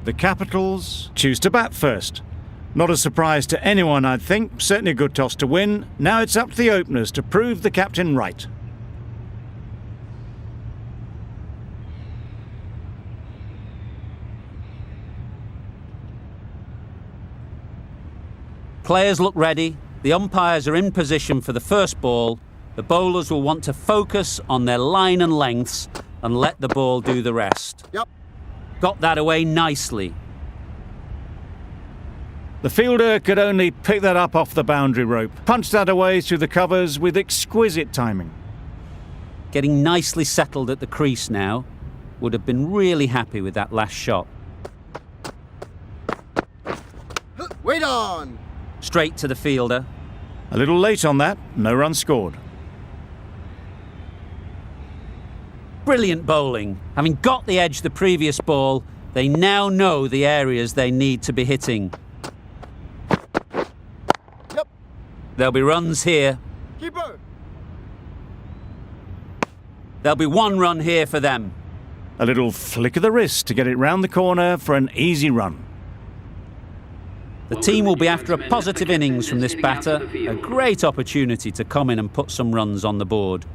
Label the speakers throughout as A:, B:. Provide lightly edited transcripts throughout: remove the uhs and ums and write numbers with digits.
A: The Capitals choose to bat first. Not a surprise to anyone, I'd think. Certainly a good toss to win. Now it's up to the openers to prove the captain right.
B: Players look ready. The umpires are in position for the first ball. The bowlers will want to focus on their line and lengths and let the ball do the rest.
C: Yep.
B: Got that away nicely.
A: The fielder could only pick that up off the boundary rope. Punched that away through the covers with exquisite timing.
B: Getting nicely settled at the crease now. Would have been really happy with that last shot.
C: Wait on!
B: Straight to the fielder.
A: A little late on that, no run scored.
B: Brilliant bowling. Having got the edge the previous ball, they now know the areas they need to be hitting.
C: Yep.
B: There'll be runs here.
C: Keeper!
B: There'll be one run here for them.
A: A little flick of the wrist to get it round the corner for an easy run.
B: The team will be after a positive innings from this batter. A great opportunity to come in and put some runs on the board.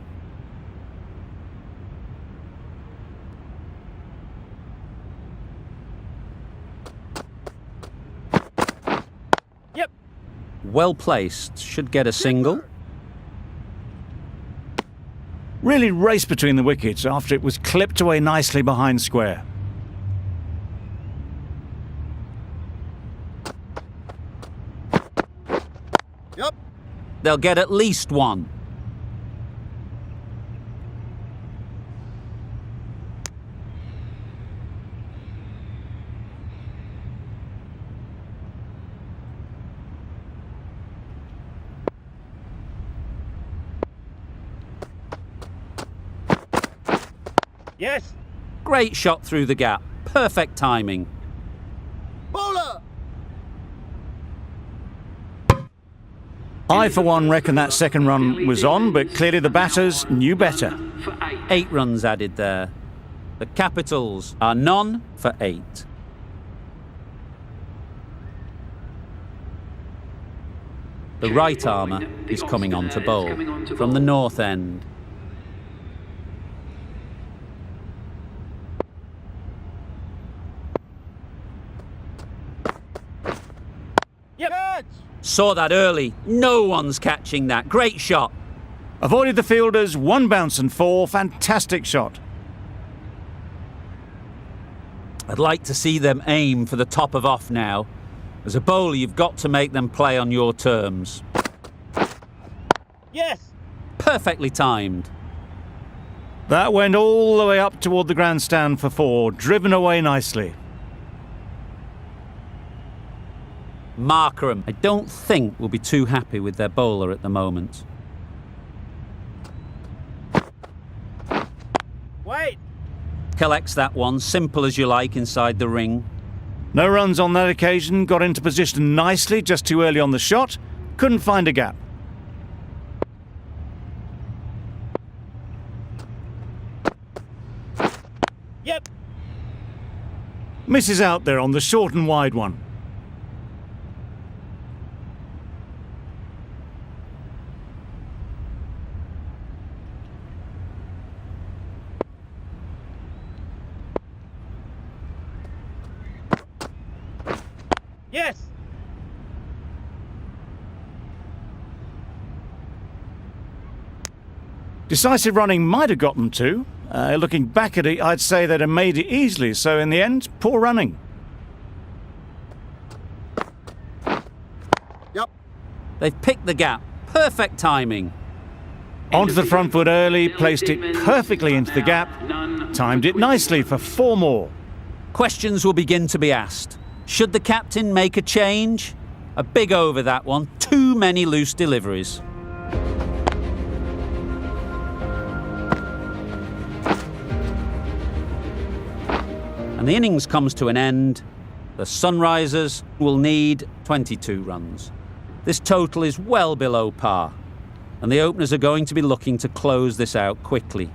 C: Yep.
B: Well placed. Should get a single.
A: Really raced between the wickets after it was clipped away nicely behind square.
C: Yep.
B: They'll get at least one.
C: Yes.
B: Great shot through the gap. Perfect timing.
C: Bowler!
A: I, for one, reckon that second run was on, but clearly the batters knew better.
B: 8 runs added there. The Capitals are none for 8. The right armour is coming on to bowl from the north end.
C: Yep. Catch!
B: Saw that early. No one's catching that. Great shot.
A: Avoided the fielders, 1 bounce and 4. Fantastic shot.
B: I'd like to see them aim for the top of off now. As a bowler, you've got to make them play on your terms.
C: Yes.
B: Perfectly timed.
A: That went all the way up toward the grandstand for 4, driven away nicely.
B: Markram, I don't think will be too happy with their bowler at the moment.
C: Wait.
B: Collects that one, simple as you like, inside the ring.
A: No runs on that occasion, got into position nicely, just too early on the shot. Couldn't find a gap.
C: Yep.
A: Misses out there on the short and wide one.
C: Yes.
A: Decisive running might have got them to. Looking back at it, I'd say they'd have made it easily, so in the end, poor running.
C: Yep.
B: They've picked the gap. Perfect timing.
A: Onto the front foot early, placed it perfectly into the gap, timed it nicely for 4 more.
B: Questions will begin to be asked. Should the captain make a change? A big over that one. Too many loose deliveries. And the innings comes to an end. The Sunrisers will need 22 runs. This total is well below par, and the openers are going to be looking to close this out quickly.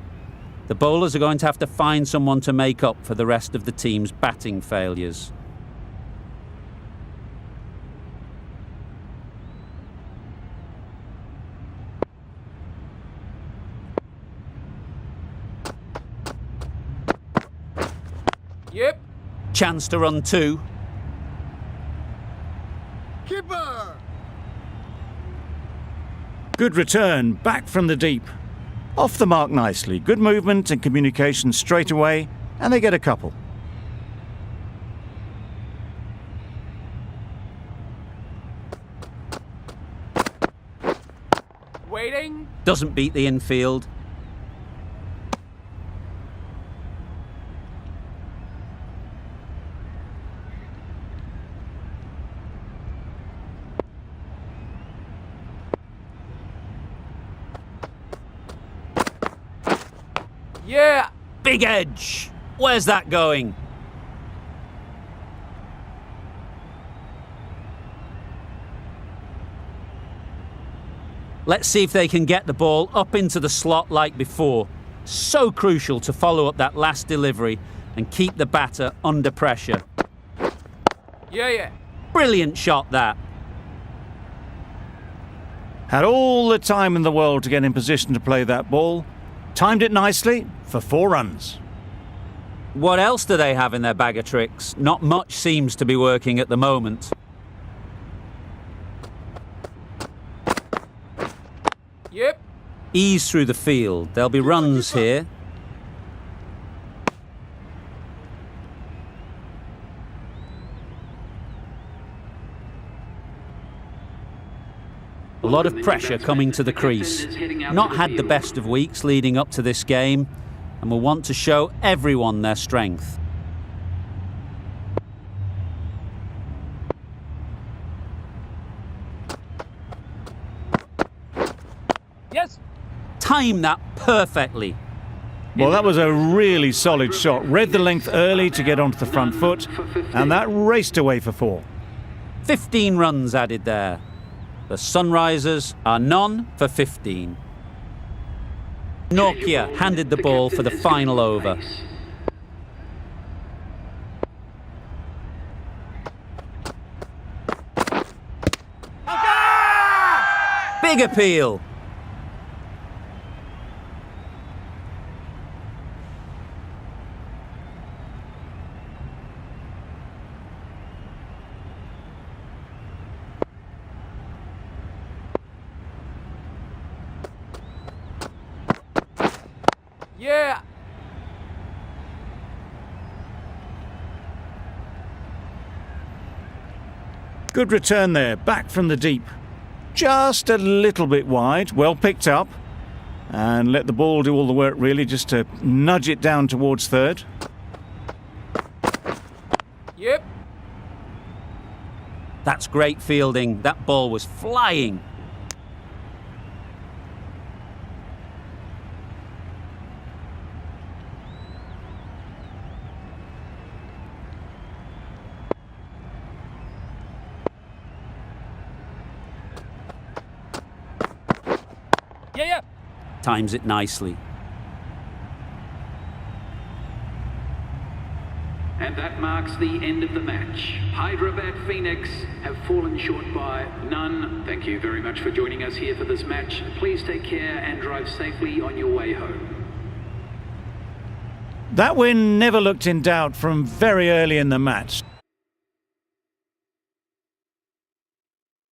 B: The bowlers are going to have to find someone to make up for the rest of the team's batting failures.
C: Yep.
B: Chance to run 2.
C: Keeper.
A: Good return, back from the deep. Off the mark nicely. Good movement and communication straight away, and they get a couple.
C: Waiting.
B: Doesn't beat the infield.
C: Yeah.
B: Big edge. Where's that going? Let's see if they can get the ball up into the slot like before. So crucial to follow up that last delivery and keep the batter under pressure.
C: Yeah.
B: Brilliant shot, that.
A: Had all the time in the world to get in position to play that ball. Timed it nicely for 4 runs.
B: What else do they have in their bag of tricks? Not much seems to be working at the moment.
C: Yep.
B: Ease through the field. There'll be runs here. A lot of pressure coming to the crease. Not had the best of weeks leading up to this game, and will want to show everyone their strength.
C: Yes.
B: Time that perfectly.
A: Well, that was a really solid shot. Read the length early to get onto the front foot, and that raced away for 4.
B: 15 runs added there. The Sunrisers are none for 15. Nokia handed the ball for the final over. Big appeal.
C: Yeah.
A: Good return there, back from the deep. Just a little bit wide, well picked up. And let the ball do all the work really, just to nudge it down towards third.
C: Yep.
B: That's great fielding. That ball was flying.
C: Yeah.
B: Times it nicely.
D: And that marks the end of the match. Hyderabad Phoenix have fallen short by none. Thank you very much for joining us here for this match. Please take care and drive safely on your way home.
A: That win never looked in doubt from very early in the match.